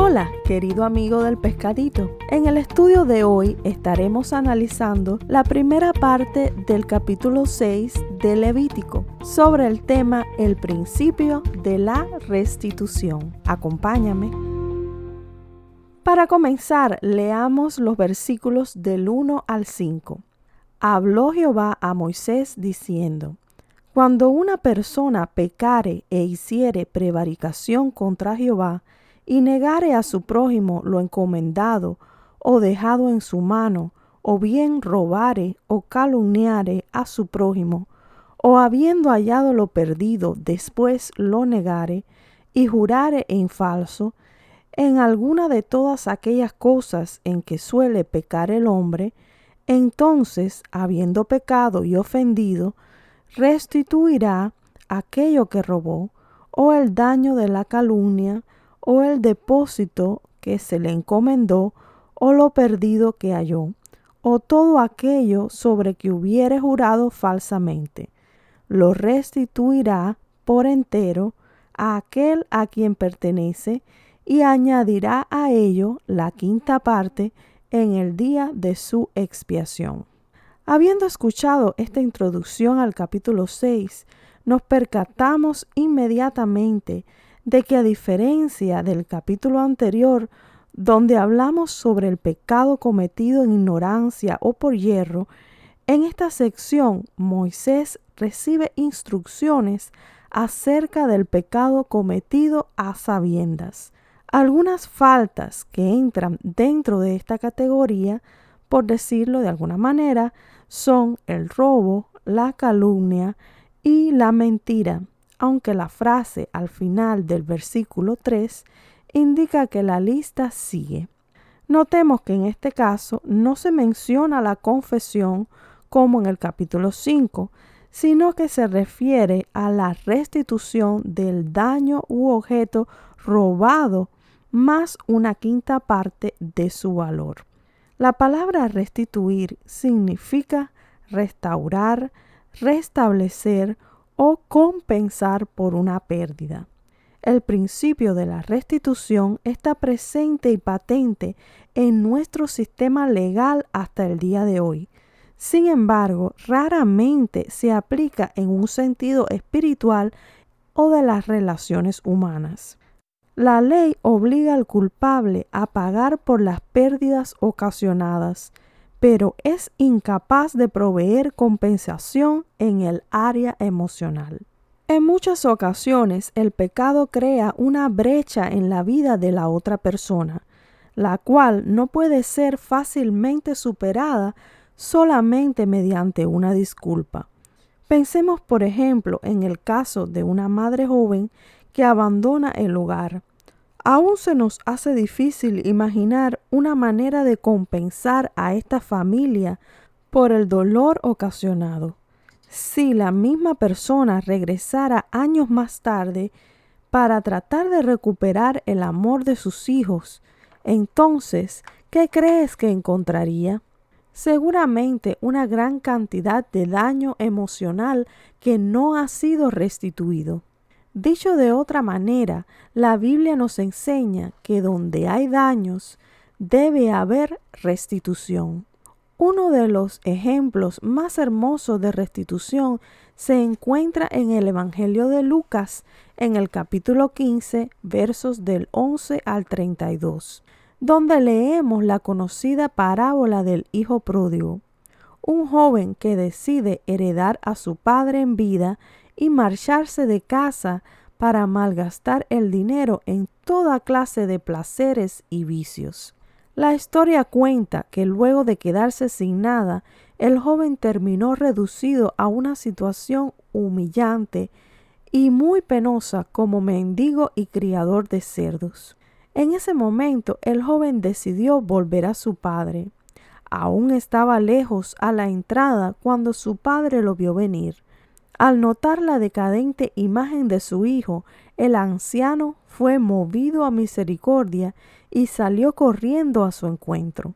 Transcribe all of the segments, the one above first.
Hola, querido amigo del Pescadito. En el estudio de hoy estaremos analizando la primera parte del capítulo 6 de Levítico sobre el tema el principio de la restitución. Acompáñame. Para comenzar, leamos los versículos del 1 al 5. Habló Jehová a Moisés diciendo: Cuando una persona pecare e hiciere prevaricación contra Jehová, y negare a su prójimo lo encomendado o dejado en su mano, o bien robare o calumniare a su prójimo, o habiendo hallado lo perdido después lo negare, y jurare en falso, en alguna de todas aquellas cosas en que suele pecar el hombre, entonces, habiendo pecado y ofendido, restituirá aquello que robó, o el daño de la calumnia, o el depósito que se le encomendó, o lo perdido que halló, o todo aquello sobre que hubiere jurado falsamente. Lo restituirá por entero a aquel a quien pertenece, y añadirá a ello la quinta parte en el día de su expiación. Habiendo escuchado esta introducción al capítulo 6, nos percatamos inmediatamente de que, a diferencia del capítulo anterior, donde hablamos sobre el pecado cometido en ignorancia o por yerro, en esta sección Moisés recibe instrucciones acerca del pecado cometido a sabiendas. Algunas faltas que entran dentro de esta categoría, por decirlo de alguna manera, son el robo, la calumnia y la mentira, aunque la frase al final del versículo 3 indica que la lista sigue. Notemos que en este caso no se menciona la confesión como en el capítulo 5, sino que se refiere a la restitución del daño u objeto robado más una quinta parte de su valor. La palabra restituir significa restaurar, restablecer o compensar por una pérdida. El principio de la restitución está presente y patente en nuestro sistema legal hasta el día de hoy. Sin embargo, raramente se aplica en un sentido espiritual o de las relaciones humanas. La ley obliga al culpable a pagar por las pérdidas ocasionadas, pero es incapaz de proveer compensación en el área emocional. En muchas ocasiones, el pecado crea una brecha en la vida de la otra persona, la cual no puede ser fácilmente superada solamente mediante una disculpa. Pensemos, por ejemplo, en el caso de una madre joven que abandona el hogar. Aún se nos hace difícil imaginar una manera de compensar a esta familia por el dolor ocasionado. Si la misma persona regresara años más tarde para tratar de recuperar el amor de sus hijos, entonces, ¿qué crees que encontraría? Seguramente una gran cantidad de daño emocional que no ha sido restituido. Dicho de otra manera, la Biblia nos enseña que donde hay daños, debe haber restitución. Uno de los ejemplos más hermosos de restitución se encuentra en el Evangelio de Lucas, en el capítulo 15, versos del 11 al 32, donde leemos la conocida parábola del hijo pródigo. Un joven que decide heredar a su padre en vida y marcharse de casa para malgastar el dinero en toda clase de placeres y vicios. La historia cuenta que luego de quedarse sin nada, el joven terminó reducido a una situación humillante y muy penosa como mendigo y criador de cerdos. En ese momento, el joven decidió volver a su padre. Aún estaba lejos a la entrada cuando su padre lo vio venir. Al notar la decadente imagen de su hijo, el anciano fue movido a misericordia y salió corriendo a su encuentro.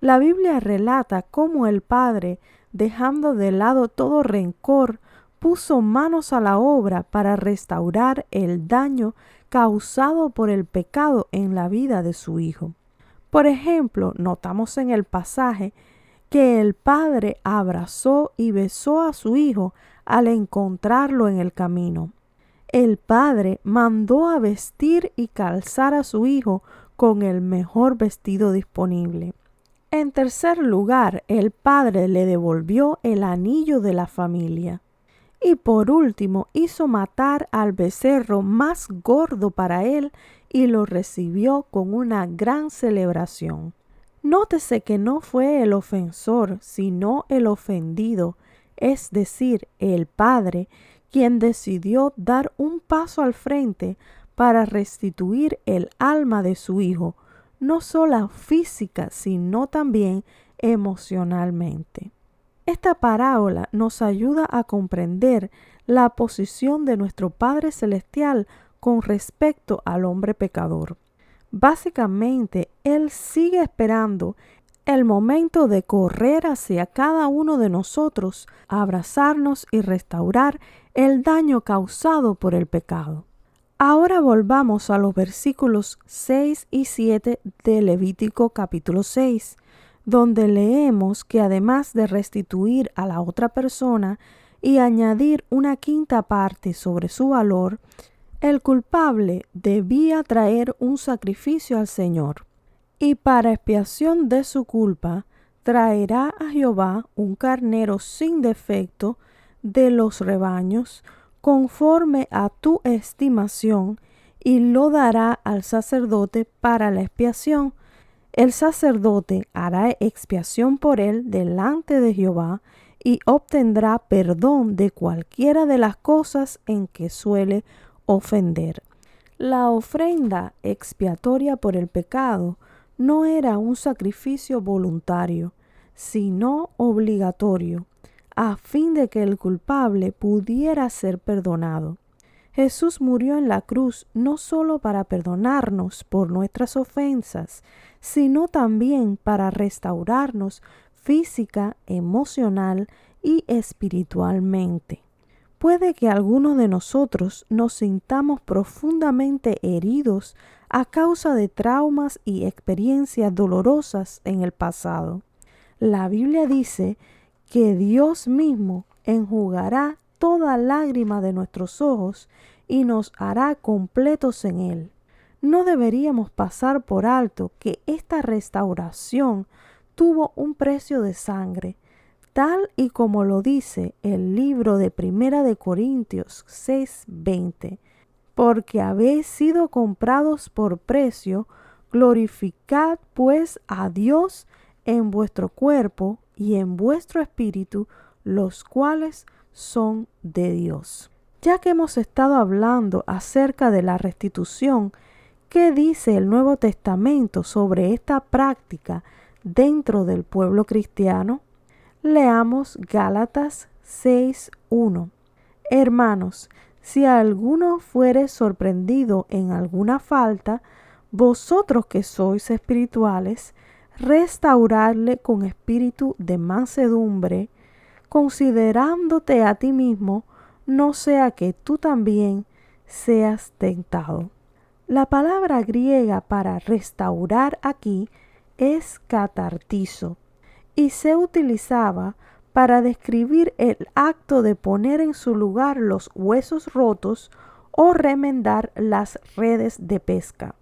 La Biblia relata cómo el padre, dejando de lado todo rencor, puso manos a la obra para restaurar el daño causado por el pecado en la vida de su hijo. Por ejemplo, notamos en el pasaje que el padre abrazó y besó a su hijo al encontrarlo en el camino. El padre mandó a vestir y calzar a su hijo con el mejor vestido disponible. En tercer lugar, el padre le devolvió el anillo de la familia. Y por último, hizo matar al becerro más gordo para él y lo recibió con una gran celebración. Nótese que no fue el ofensor, sino el ofendido, es decir, el padre, quien decidió dar un paso al frente para restituir el alma de su hijo, no solo física, sino también emocionalmente. Esta parábola nos ayuda a comprender la posición de nuestro Padre Celestial con respecto al hombre pecador. Básicamente, Él sigue esperando el momento de correr hacia cada uno de nosotros, abrazarnos y restaurar el daño causado por el pecado. Ahora volvamos a los versículos 6 y 7 de Levítico capítulo 6, donde leemos que además de restituir a la otra persona y añadir una quinta parte sobre su valor, el culpable debía traer un sacrificio al Señor, y para expiación de su culpa traerá a Jehová un carnero sin defecto de los rebaños, conforme a tu estimación, y lo dará al sacerdote para la expiación. El sacerdote hará expiación por él delante de Jehová y obtendrá perdón de cualquiera de las cosas en que suele ofender. La ofrenda expiatoria por el pecado no era un sacrificio voluntario, sino obligatorio, a fin de que el culpable pudiera ser perdonado. Jesús murió en la cruz no solo para perdonarnos por nuestras ofensas, sino también para restaurarnos física, emocional y espiritualmente. Puede que algunos de nosotros nos sintamos profundamente heridos a causa de traumas y experiencias dolorosas en el pasado. La Biblia dice que Dios mismo enjugará toda lágrima de nuestros ojos y nos hará completos en Él. No deberíamos pasar por alto que esta restauración tuvo un precio de sangre, tal y como lo dice el libro de Primera de Corintios 6:20. Porque habéis sido comprados por precio, glorificad pues a Dios en vuestro cuerpo y en vuestro espíritu, los cuales son de Dios. Ya que hemos estado hablando acerca de la restitución, ¿qué dice el Nuevo Testamento sobre esta práctica dentro del pueblo cristiano? Leamos Gálatas 6:1. Hermanos, si alguno fuere sorprendido en alguna falta, vosotros que sois espirituales, restauradle con espíritu de mansedumbre, considerándote a ti mismo, no sea que tú también seas tentado. La palabra griega para restaurar aquí es catartizo y se utilizaba para describir el acto de poner en su lugar los huesos rotos o remendar las redes de pesca.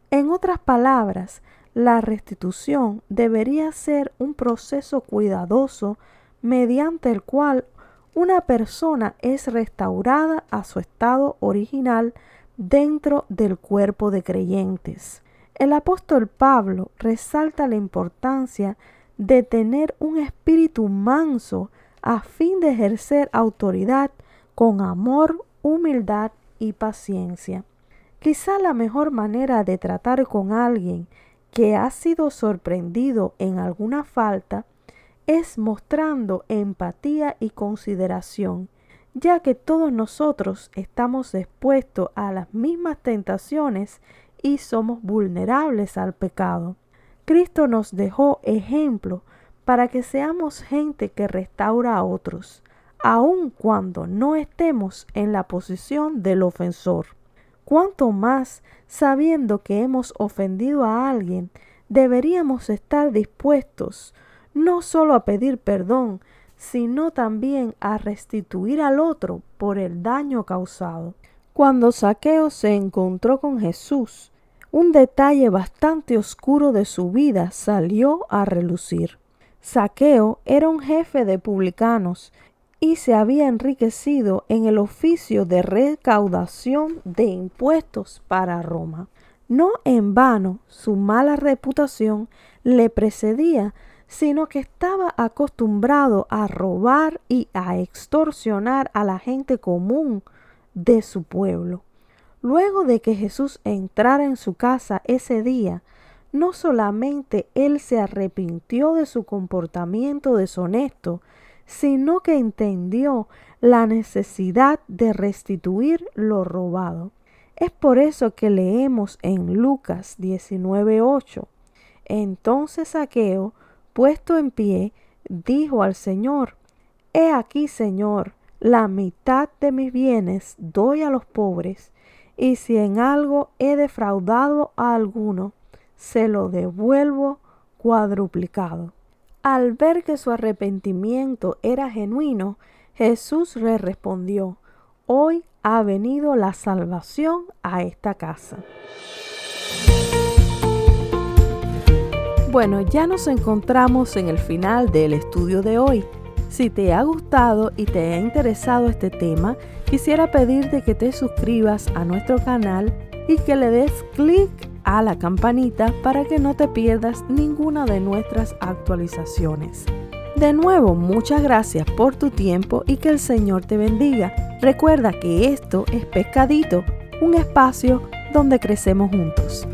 En otras palabras, la restitución debería ser un proceso cuidadoso mediante el cual una persona es restaurada a su estado original dentro del cuerpo de creyentes. El apóstol Pablo resalta la importancia de tener un espíritu manso a fin de ejercer autoridad con amor, humildad y paciencia. Quizá la mejor manera de tratar con alguien que ha sido sorprendido en alguna falta es mostrando empatía y consideración, ya que todos nosotros estamos expuestos a las mismas tentaciones y somos vulnerables al pecado. Cristo nos dejó ejemplo para que seamos gente que restaura a otros, aun cuando no estemos en la posición del ofensor. Cuanto más, sabiendo que hemos ofendido a alguien, deberíamos estar dispuestos no solo a pedir perdón, sino también a restituir al otro por el daño causado. Cuando Zaqueo se encontró con Jesús, un detalle bastante oscuro de su vida salió a relucir. Zaqueo era un jefe de publicanos y se había enriquecido en el oficio de recaudación de impuestos para Roma. No en vano su mala reputación le precedía, sino que estaba acostumbrado a robar y a extorsionar a la gente común de su pueblo. Luego de que Jesús entrara en su casa ese día, no solamente él se arrepintió de su comportamiento deshonesto, sino que entendió la necesidad de restituir lo robado. Es por eso que leemos en Lucas 19:8. Entonces Zaqueo, puesto en pie, dijo al Señor: He aquí, Señor, la mitad de mis bienes doy a los pobres, y si en algo he defraudado a alguno, se lo devuelvo cuadruplicado. Al ver que su arrepentimiento era genuino, Jesús le respondió: Hoy ha venido la salvación a esta casa. Bueno, ya nos encontramos en el final del estudio de hoy. Si te ha gustado y te ha interesado este tema, quisiera pedirte que te suscribas a nuestro canal y que le des clic a la campanita para que no te pierdas ninguna de nuestras actualizaciones. De nuevo, muchas gracias por tu tiempo y que el Señor te bendiga. Recuerda que esto es Pescadito, un espacio donde crecemos juntos.